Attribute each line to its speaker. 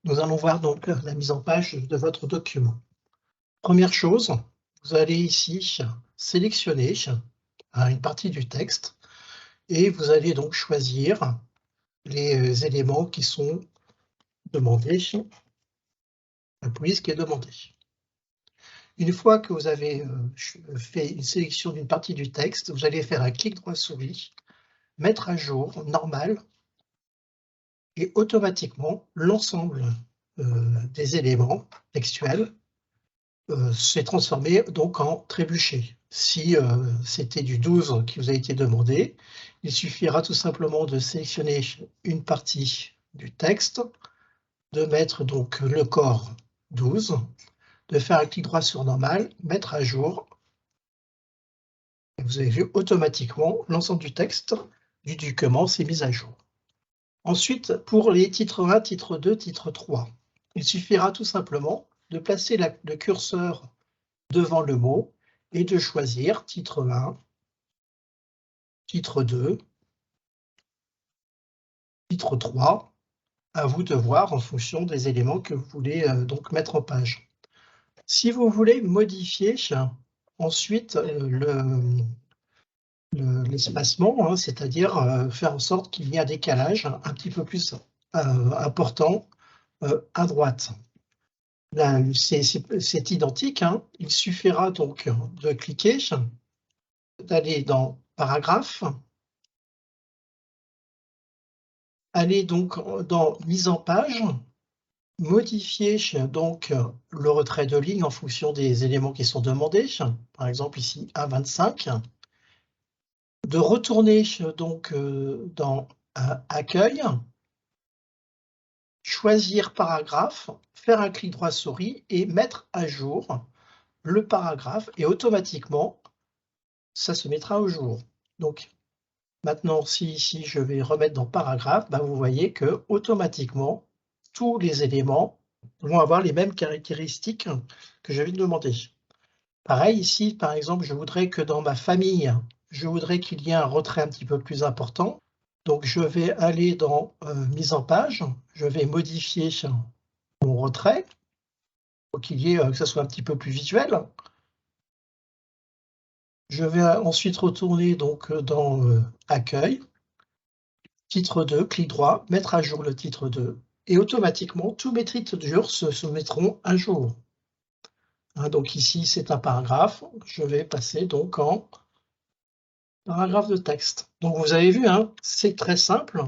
Speaker 1: Nous allons voir donc la mise en page de votre document. Première chose, vous allez ici sélectionner une partie du texte et vous allez donc choisir les éléments qui sont demandés, la police qui est demandée. Une fois que vous avez fait une sélection d'une partie du texte, vous allez faire un clic droit souris, mettre à jour normal et automatiquement l'ensemble des éléments textuels s'est transformé donc en trébuchet. Si c'était du 12 qui vous a été demandé, il suffira tout simplement de sélectionner une partie du texte, de mettre donc le corps 12, de faire un clic droit sur normal, mettre à jour, et vous avez vu automatiquement l'ensemble du texte du document s'est mis à jour. Ensuite, pour les titres 1, titre 2, titre 3, il suffira tout simplement de placer le curseur devant le mot et de choisir titre 1, titre 2, titre 3, à vous de voir en fonction des éléments que vous voulez donc mettre en page. Si vous voulez modifier ensuite l'espacement, c'est-à-dire faire en sorte qu'il y ait un décalage un petit peu plus important à droite. Là, c'est identique, il suffira donc de cliquer, d'aller dans paragraphe, aller donc dans mise en page, modifier donc le retrait de ligne en fonction des éléments qui sont demandés, par exemple ici A25, de retourner donc dans accueil, choisir paragraphe, faire un clic droit souris et mettre à jour le paragraphe et automatiquement ça se mettra au jour. Donc maintenant, si ici je vais remettre dans paragraphe, vous voyez que automatiquement tous les éléments vont avoir les mêmes caractéristiques que je viens de demander. Pareil ici, par exemple, je voudrais que dans ma famille, je voudrais qu'il y ait un retrait un petit peu plus important. Donc je vais aller dans mise en page, je vais modifier mon retrait pour qu'il y ait que ça soit un petit peu plus visuel. Je vais ensuite retourner donc dans accueil, titre 2, clic droit, mettre à jour le titre 2 et automatiquement tous mes titres durs se mettront à jour. Donc ici c'est un paragraphe, je vais passer donc en paragraphe de texte. Donc vous avez vu, c'est très simple.